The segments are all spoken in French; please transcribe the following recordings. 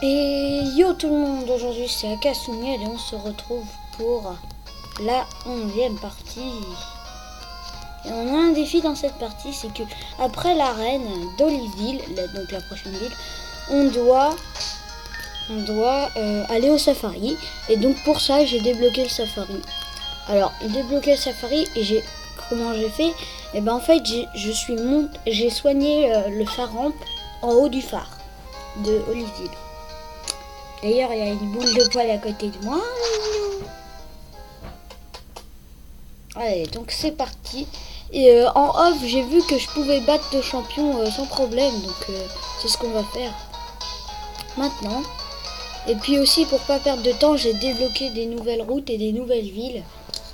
Et yo tout le monde, aujourd'hui c'est Akasuniel et on se retrouve pour la 11e partie. Et on a un défi dans cette partie, c'est que après l'arène d'Oliveville, donc la prochaine ville, on doit aller au safari. Et donc pour ça j'ai débloqué le safari. Alors débloqué le safari et comment j'ai fait? Et ben en fait j'ai soigné le phare rampe en haut du phare de Oliveville. D'ailleurs, il y a une boule de poil à côté de moi. Allez, donc c'est parti. Et en off, j'ai vu que je pouvais battre le champion sans problème. Donc c'est ce qu'on va faire maintenant. Et puis aussi, pour pas perdre de temps, j'ai débloqué des nouvelles routes et des nouvelles villes.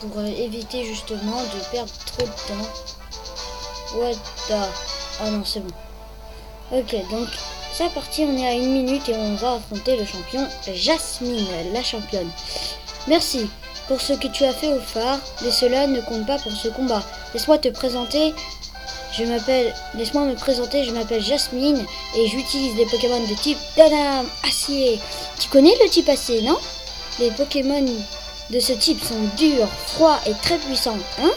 Pour éviter justement de perdre trop de temps. What the... Ah non, c'est bon. Ok, donc... C'est parti, on est à 1 minute et on va affronter le champion Jasmine, la championne. Merci pour ce que tu as fait au phare, mais cela ne compte pas pour ce combat. Laisse-moi me présenter, je m'appelle Jasmine et j'utilise des Pokémon de type Dana Acier. Tu connais le type Acier, non? Les Pokémon de ce type sont durs, froids et très puissants, hein?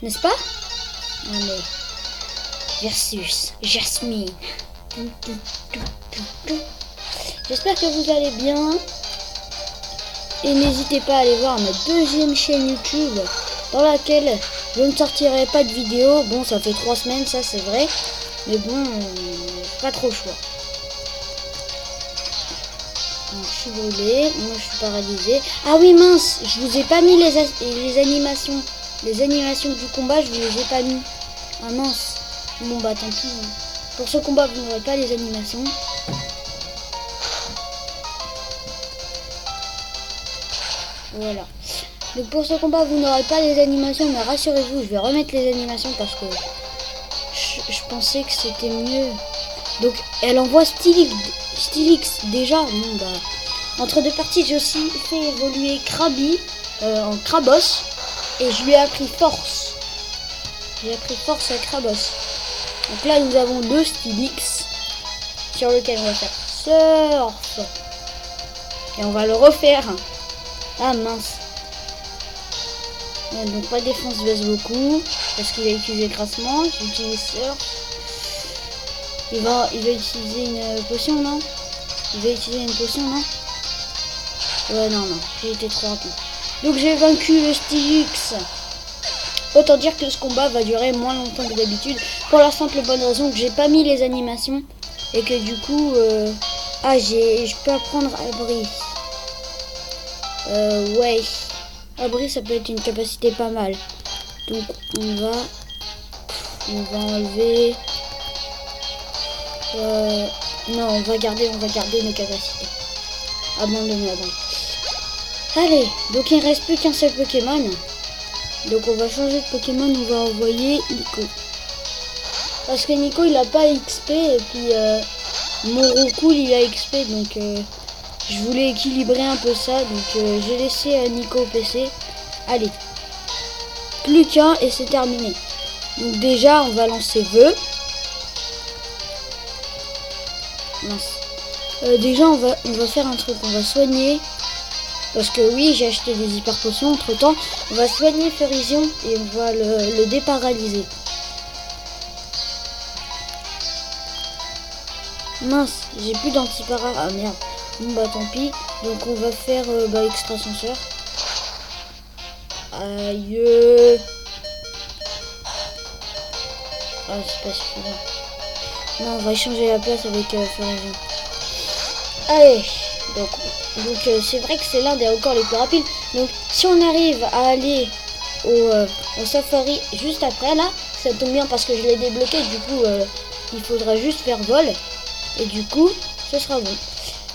N'est-ce pas? Allez, versus Jasmine. J'espère que vous allez bien et n'hésitez pas à aller voir ma deuxième chaîne YouTube dans laquelle je ne sortirai pas de vidéo. Bon, ça fait 3 semaines, ça c'est vrai, mais bon, pas trop le choix. Donc, je suis brûlée, moi je suis paralysée. Ah oui mince, je vous ai pas mis les animations. Les animations du combat, je vous les ai pas mis. Ah mince, bon bah tant pis. Pour ce combat, vous n'aurez pas les animations. Voilà. Donc pour ce combat, vous n'aurez pas les animations, mais rassurez-vous, je vais remettre les animations parce que je pensais que c'était mieux. Donc elle envoie Stylix déjà. Bon, bah, entre deux parties, j'ai aussi fait évoluer Krabi en Krabos et je lui ai appris force. J'ai appris force à Krabos. Donc là, nous avons 2 Stylix sur lequel on va faire surf. Et on va le refaire. Ah mince. Ouais, donc pas défense baisse beaucoup. Parce qu'il a utilisé grassement. J'utilise surf. Il va utiliser une potion, non? Il va utiliser une potion, non? Ouais, non. J'ai été trop rapide. Donc j'ai vaincu le Stylix. Autant dire que ce combat va durer moins longtemps que d'habitude. Pour la simple bonne raison que j'ai pas mis les animations. Et que du coup... je peux apprendre abri. Ouais. Abri, ça peut être une capacité pas mal. Donc on va enlever... non, on va garder nos capacités. Abandonner. Allez, donc il ne reste plus qu'un seul Pokémon. Donc on va changer de Pokémon, on va envoyer Nico. Parce que Nico il a pas XP et puis Morocool il a XP, donc je voulais équilibrer un peu ça, donc j'ai laissé Nico au PC. Allez, plus qu'un et c'est terminé. Donc déjà on va lancer Vœu. Mince. Déjà on va faire un truc, on va soigner. Parce que oui, j'ai acheté des hyper potions entre temps. On va soigner Furision et on va le déparalyser. Mince, j'ai plus d'antipara. Ah merde. Bon bah tant pis. Donc on va faire extrasenseur. Aïe. Ah c'est pas suffisant. Non, on va échanger la place avec Furision. Allez. Donc c'est vrai que c'est l'un des records les plus rapides. Donc si on arrive à aller au safari juste après là, ça tombe bien parce que je l'ai débloqué. Du coup il faudra juste faire vol. Et du coup ce sera bon.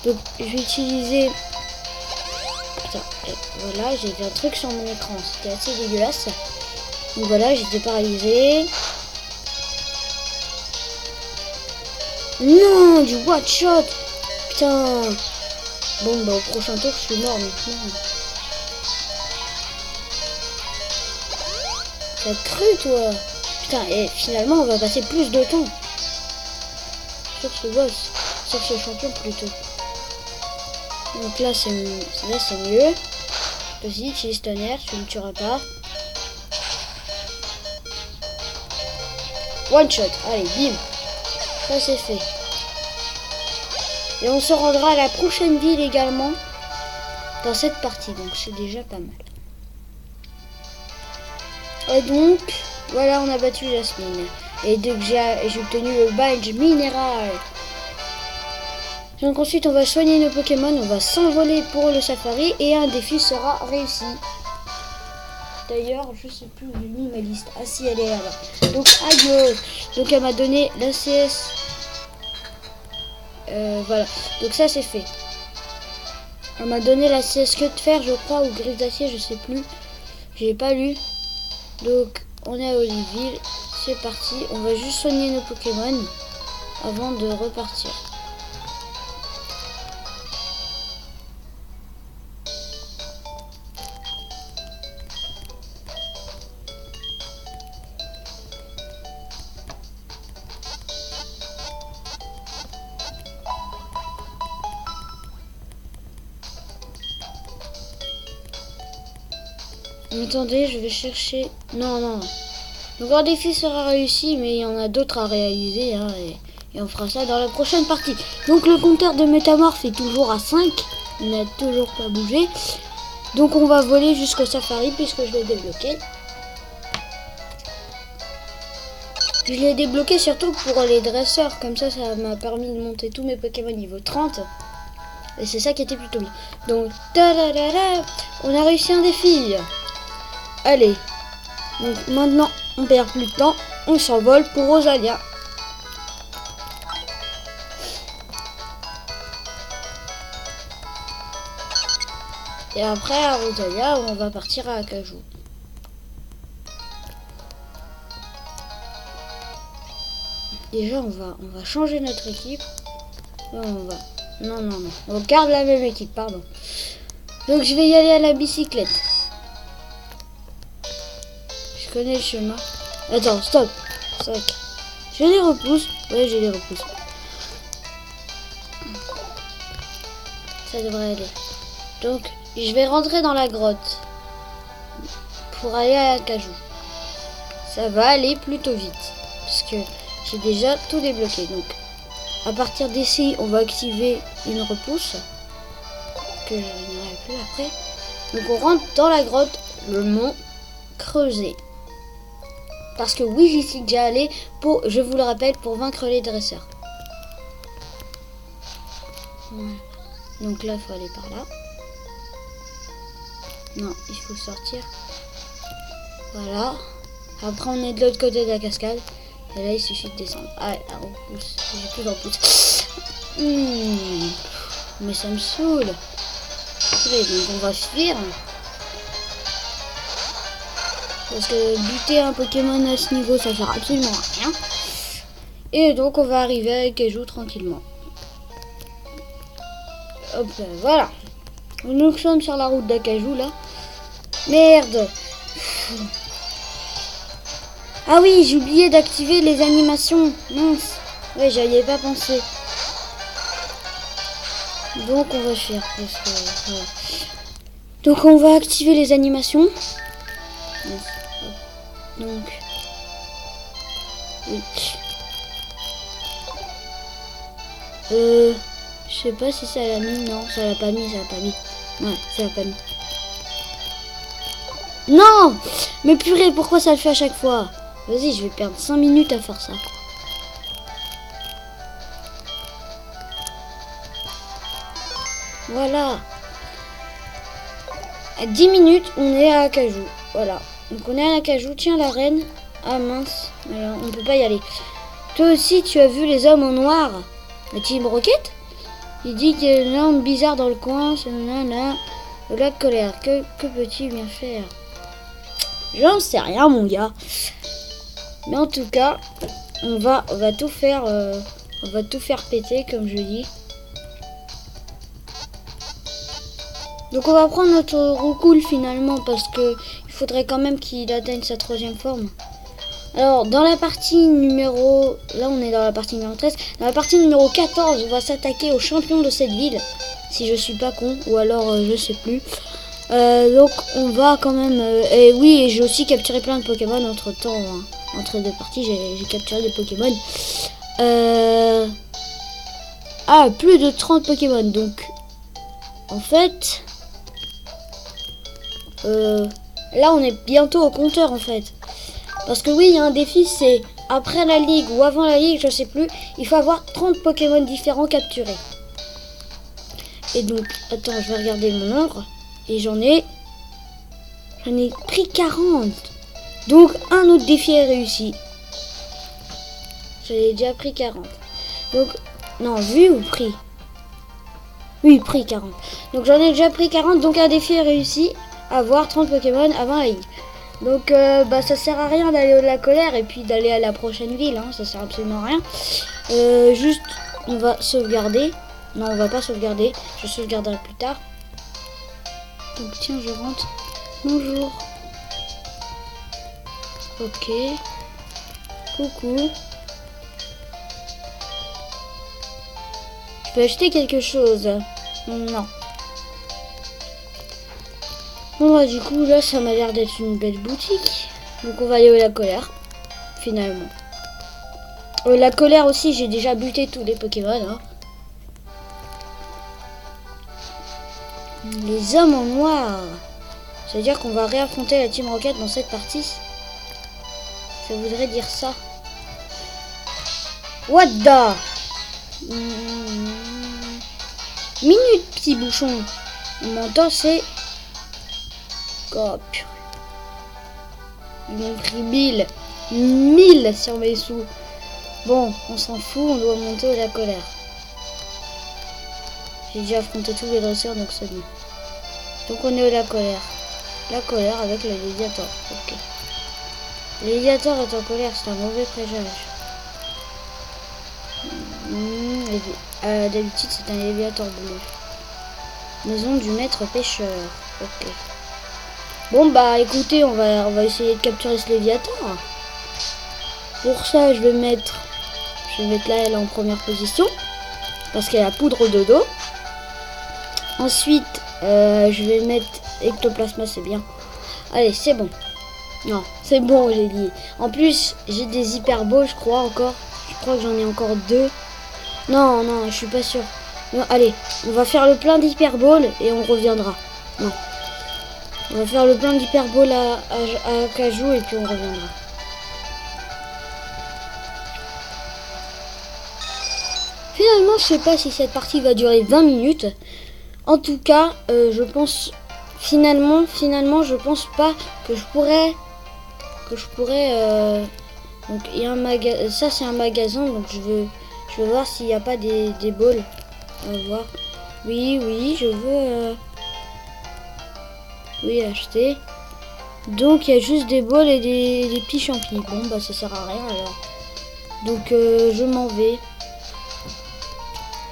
Donc je vais utiliser... Putain, voilà, j'ai vu un truc sur mon écran. C'était assez dégueulasse. Donc voilà, j'étais paralysé. Non, du one shot. Putain. Bon bah au prochain tour je suis mort maintenant. T'as cru toi? Putain, et finalement on va passer plus de temps sur ce boss. Cercle champion plutôt. Donc là c'est mieux. Vas-y, utilise tonnerre, tu ne tueras pas. One shot, allez, bim. Ça c'est fait. Et on se rendra à la prochaine ville également dans cette partie, donc c'est déjà pas mal. Et donc, voilà, on a battu Jasmine. Et dès que j'ai obtenu le badge minéral. Donc ensuite, on va soigner nos Pokémon, on va s'envoler pour le safari et un défi sera réussi. D'ailleurs, je sais plus où j'ai mis ma liste. Ah si, elle est là-bas. Donc, adieu. Donc, elle m'a donné l'ACS. Voilà. Donc, ça, c'est fait. Elle m'a donné l'ACS que de fer, je crois, ou griffe d'acier, je sais plus. J'ai pas lu. Donc, on est à Oliveville. C'est parti. On va juste soigner nos Pokémon avant de repartir. Attendez, je vais chercher... Non. Donc un défi sera réussi, mais il y en a d'autres à réaliser. Hein, et on fera ça dans la prochaine partie. Donc le compteur de métamorphe est toujours à 5. Il n'a toujours pas bougé. Donc on va voler jusqu'au safari puisque je l'ai débloqué. Je l'ai débloqué surtout pour les dresseurs. Comme ça m'a permis de monter tous mes Pokémon niveau 30. Et c'est ça qui était plutôt bien. Donc, on a réussi un défi. Allez, donc maintenant on perd plus de temps, on s'envole pour Rosalia. Et après à Rosalia, on va partir à Acajou. Déjà on va changer notre équipe. Non, on garde la même équipe, pardon. Donc je vais y aller à la bicyclette. Je connais le chemin. Attends, stop. Je les repousse. Ouais, je les repousse. Ça devrait aller. Donc, je vais rentrer dans la grotte pour aller à Acajou. Ça va aller plutôt vite parce que j'ai déjà tout débloqué. Donc, à partir d'ici, on va activer une repousse que je n'aurai plus après. Donc, on rentre dans la grotte, le mont creusé. Parce que oui, j'y suis déjà allé, je vous le rappelle, pour vaincre les dresseurs. Voilà. Donc là, il faut aller par là. Non, il faut sortir. Voilà. Après, on est de l'autre côté de la cascade. Et là, il suffit de descendre. Ah, la repousse. J'ai plus de repousse. Mais ça me saoule. Allez, donc on va fuir. Parce que buter un Pokémon à ce niveau, ça sert absolument à rien. Et donc, on va arriver à Acajou tranquillement. Hop là, voilà. Nous sommes sur la route d'Acajou, là. Merde. Ah oui, j'ai oublié d'activer les animations. Mince. Ouais, j'y ai pas pensé. Donc, on va fuir. Parce que, voilà. Donc, on va activer les animations. Donc, oui. Je sais pas si ça l'a mis. Non, ça l'a pas mis, Ouais, ça l'a pas mis. Non! Mais purée, pourquoi ça le fait à chaque fois? Vas-y, je vais perdre 5 minutes à faire ça. Voilà. À 10 minutes, on est à Acajou. Voilà. Donc on est à Acajou. Tiens, la reine. Ah mince. Alors, on peut pas y aller. Toi aussi, tu as vu les hommes en noir? La Team Rocket? Il dit qu'il y a une lampe bizarre dans le coin. C'est là. Le lac colère. Que peux-tu bien faire? J'en sais rien, mon gars. Mais en tout cas, on va tout faire. On va tout faire péter, comme je dis. Donc on va prendre notre roucoule finalement parce que il faudrait quand même qu'il atteigne sa 3e forme. Alors, dans la partie numéro... Là, on est dans la partie numéro 13. Dans la partie numéro 14, on va s'attaquer au champion de cette ville. Si je suis pas con, ou alors je sais plus. Donc, on va quand même... et oui, et j'ai aussi capturé plein de Pokémon entre-temps. Hein. Entre deux parties, j'ai capturé des Pokémon. Ah, plus de 30 Pokémon. Donc, en fait... là, on est bientôt au compteur, en fait. Parce que oui, il y a un défi, c'est après la ligue ou avant la ligue, je sais plus, il faut avoir 30 Pokémon différents capturés. Et donc, attends, je vais regarder mon nombre. Et j'en ai pris 40. Donc, un autre défi est réussi. J'en ai déjà pris 40. Donc, non, vu ou pris? Oui, pris 40. Donc, j'en ai déjà pris 40, donc un défi est réussi. Avoir 30 Pokémon avant la ligue. Donc ça sert à rien d'aller au la colère et puis d'aller à la prochaine ville, hein, ça sert absolument à rien. Juste on va sauvegarder. Non, on va pas sauvegarder, je sauvegarderai plus tard. Donc tiens, je rentre. Bonjour. Ok. Coucou. Je peux acheter quelque chose? Non. Bon bah du coup là ça m'a l'air d'être une belle boutique. Donc on va aller au la colère. Finalement. La colère aussi, j'ai déjà buté tous les Pokémon. Hein. Les hommes en noir. C'est-à-dire qu'on va réaffronter la Team Rocket dans cette partie. Ça voudrait dire ça. What the minute, petit bouchon. Mon temps c'est... Oh, purée. Ils m'ont pris 1000 sur mes sous. Bon, on s'en fout, on doit monter à la colère. J'ai déjà affronté tous les dresseurs, donc c'est bon. Donc on est au la colère. La colère avec le Léviator. Ok. Le Léviator est en colère, c'est un mauvais présage. D'habitude, c'est un Léviator bleu. Maison du maître pêcheur. Ok. Bon bah écoutez, on va essayer de capturer ce Léviator. Pour ça, je vais mettre là elle en première position parce qu'elle a poudre de dos. Ensuite, je vais mettre Ectoplasma, c'est bien. Allez, c'est bon. Non, c'est bon, j'ai dit. En plus, j'ai des hyperballs, je crois encore. Je crois que j'en ai encore 2. Non, non, je suis pas sûr. Non, allez, on va faire le plein d'hyperballs et on reviendra. Non. On va faire le plein d'hyperball à Cajou et puis on reviendra. Finalement, je sais pas si cette partie va durer 20 minutes. En tout cas, je pense... Finalement, je pense pas que je pourrais... donc, il y a un magasin... Ça, c'est un magasin, donc je veux voir s'il n'y a pas des balls. On va voir. Oui, je veux... Oui, acheter. Donc, il y a juste des balls et des petits champis. Bon, bah, ça sert à rien, alors. Donc, je m'en vais.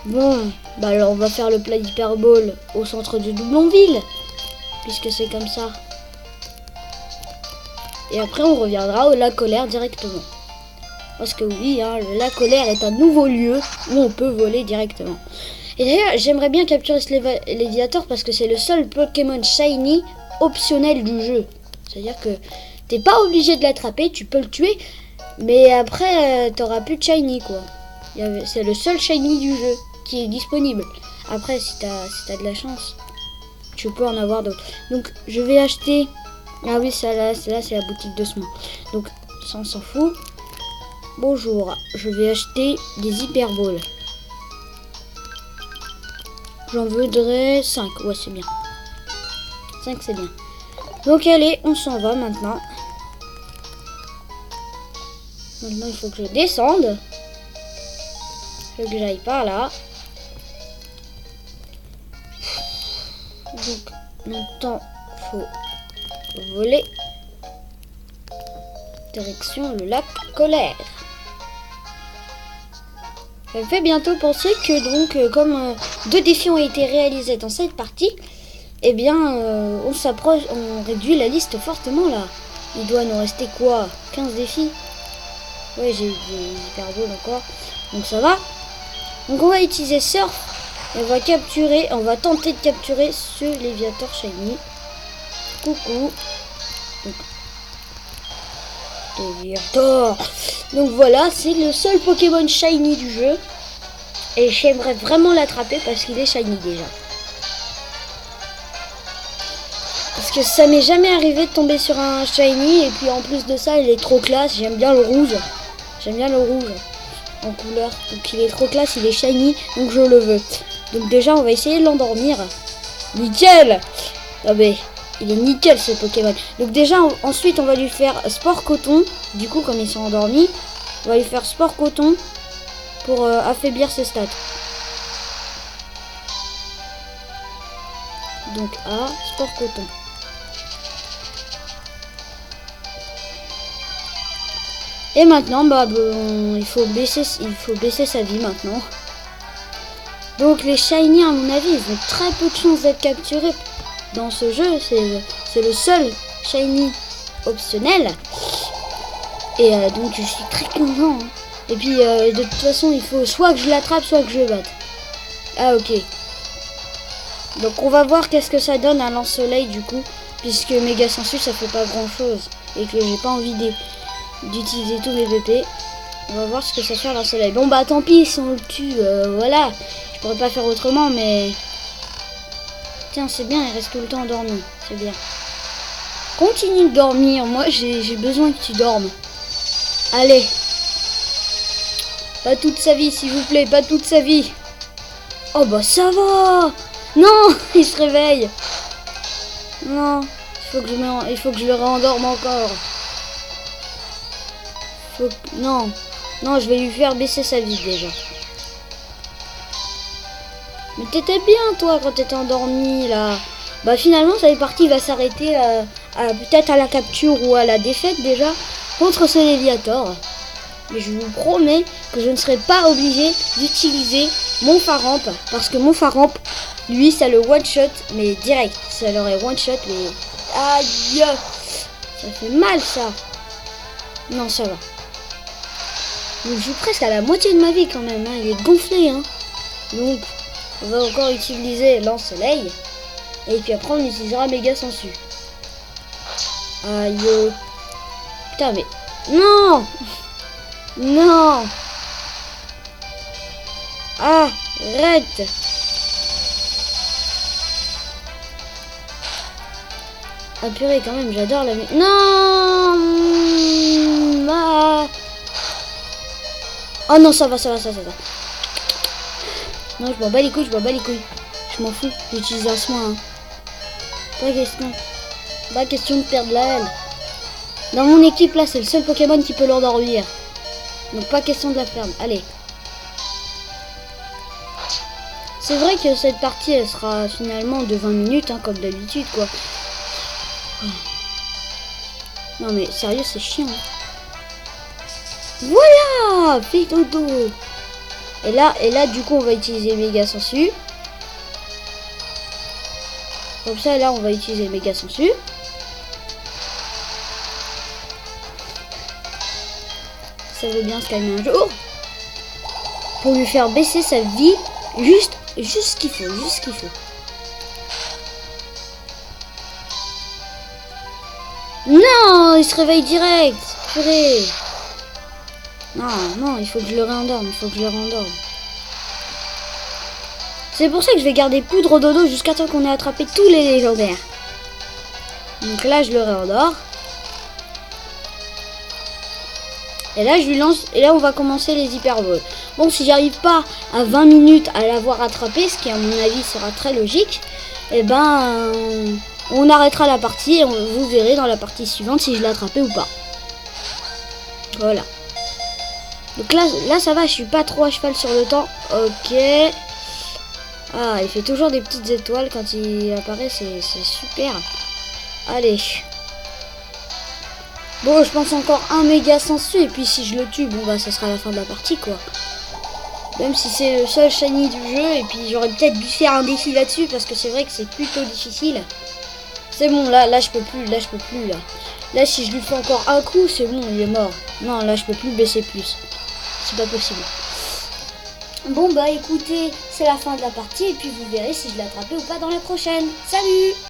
Bon, bah alors on va faire le plat d'hyperball au centre de Doublonville, puisque c'est comme ça. Et après on reviendra au lac Colère directement. Parce que oui, hein, le lac Colère est un nouveau lieu où on peut voler directement. Et d'ailleurs, j'aimerais bien capturer ce Léviator parce que c'est le seul Pokémon Shiny optionnel du jeu. C'est-à-dire que t'es pas obligé de l'attraper, tu peux le tuer, mais après t'auras plus de Shiny quoi. C'est le seul Shiny du jeu qui est disponible. Après, si t'as de la chance, tu peux en avoir d'autres. Donc, je vais acheter... Ah oui, c'est la boutique de soins. Donc, ça, on s'en fout. Bonjour, je vais acheter des hyperballs. J'en voudrais 5. Ouais, c'est bien. 5, c'est bien. Donc, allez, on s'en va maintenant. Maintenant, il faut que je descende. Il faut que j'aille par là. Donc, maintenant, faut voler. Direction le lac Colère. Ça me fait bientôt penser que donc, comme 2 défis ont été réalisés dans cette partie, eh bien, on s'approche, on réduit la liste fortement là. Il doit nous rester quoi? 15 défis? Ouais, j'ai des hyper balles encore. Donc ça va. Donc on va utiliser Surf. Et on va tenter de capturer ce Léviator Shiny. Coucou. Donc, Léviator. Donc voilà, c'est le seul Pokémon Shiny du jeu. Et j'aimerais vraiment l'attraper parce qu'il est Shiny déjà. Parce que ça m'est jamais arrivé de tomber sur un Shiny. Et puis en plus de ça, il est trop classe. J'aime bien le rouge. J'aime bien le rouge en couleur. Donc il est trop classe, il est Shiny. Donc je le veux. Donc déjà, on va essayer de l'endormir. Nickel! Ah mais, il est nickel ce Pokémon. Donc déjà, ensuite, on va lui faire Sport Coton. Du coup, comme ils sont endormis, on va lui faire Sport Coton pour affaiblir ses stats. Donc A, Sport Coton. Et maintenant, bon, il faut baisser sa vie maintenant. Donc les Shiny, à mon avis, ils ont très peu de chances d'être capturés dans ce jeu. C'est le seul Shiny optionnel. Et donc je suis très content. Hein. Et puis de toute façon, il faut soit que je l'attrape, soit que je le batte. Ah ok. Donc on va voir qu'est-ce que ça donne à lance-soleil du coup. Puisque méga sensu, ça fait pas grand chose. Et que j'ai pas envie d'utiliser tous mes BP. On va voir ce que ça fait à lance-soleil. Bon bah tant pis si on le tue, voilà. Je pourrais pas faire autrement mais... Tiens c'est bien, il reste tout le temps endormi. C'est bien. Continue de dormir, moi j'ai besoin que tu dormes. Allez. Pas toute sa vie s'il vous plaît, pas toute sa vie. Oh bah ça va. Non, il se réveille. Non, il faut que je le réendorme encore. Non, je vais lui faire baisser sa vie déjà. Mais t'étais bien toi quand t'étais endormi là. Bah finalement cette partie va s'arrêter peut-être à la capture ou à la défaite déjà contre ce Léviator. Mais je vous promets que je ne serai pas obligé d'utiliser mon Faramp. Parce que mon Faramp, lui ça le one shot mais direct. Ça l'aurait one shot mais... Aïe. Ça fait mal ça. Non ça va. Donc je joue presque à la moitié de ma vie quand même, hein. Il est gonflé. Hein. Donc on va encore utiliser lance-soleil. Et puis après on utilisera méga sensu. Aïe. Putain mais... Non. Non. Arrête. Ah purée quand même, j'adore la... Non. Oh non, ça va. Non, je m'en bats les couilles, Je m'en fous, j'utilise un soin. Hein. Pas question de perdre la haine. Dans mon équipe, là, c'est le seul Pokémon qui peut l'endormir. Donc pas question de la perdre. Allez. C'est vrai que cette partie, elle sera finalement de 20 minutes, hein, comme d'habitude, quoi. Non mais sérieux, c'est chiant. Voilà, fais dodo. Et là, du coup, on va utiliser méga sensu. Comme ça, là, on va utiliser méga sensu. Ça veut bien se calmer un jour. Pour lui faire baisser sa vie, juste ce qu'il faut, Non, il se réveille direct. Purée. Non, il faut que je le réendorme, C'est pour ça que je vais garder poudre dodo jusqu'à temps qu'on ait attrapé tous les légendaires. Donc là, je le réendors. Et là, je lui lance. Et là, on va commencer les hypervols. Bon, si j'arrive pas à 20 minutes à l'avoir attrapé, ce qui à mon avis sera très logique, eh ben, on arrêtera la partie et vous verrez dans la partie suivante si je l'ai attrapé ou pas. Voilà. Donc là, ça va, je suis pas trop à cheval sur le temps. Ok. Ah, il fait toujours des petites étoiles quand il apparaît, c'est super. Allez. Bon, je pense encore un méga sensu et puis si je le tue, bon bah ça sera la fin de la partie quoi. Même si c'est le seul shiny du jeu et puis j'aurais peut-être dû faire un défi là-dessus parce que c'est vrai que c'est plutôt difficile. C'est bon, là je peux plus là. Là, si je lui fais encore un coup, c'est bon, il est mort. Non, là, je peux plus le blesser plus. C'est pas possible. Bon, bah écoutez, c'est la fin de la partie et puis vous verrez si je l'ai attrapé ou pas dans la prochaine. Salut!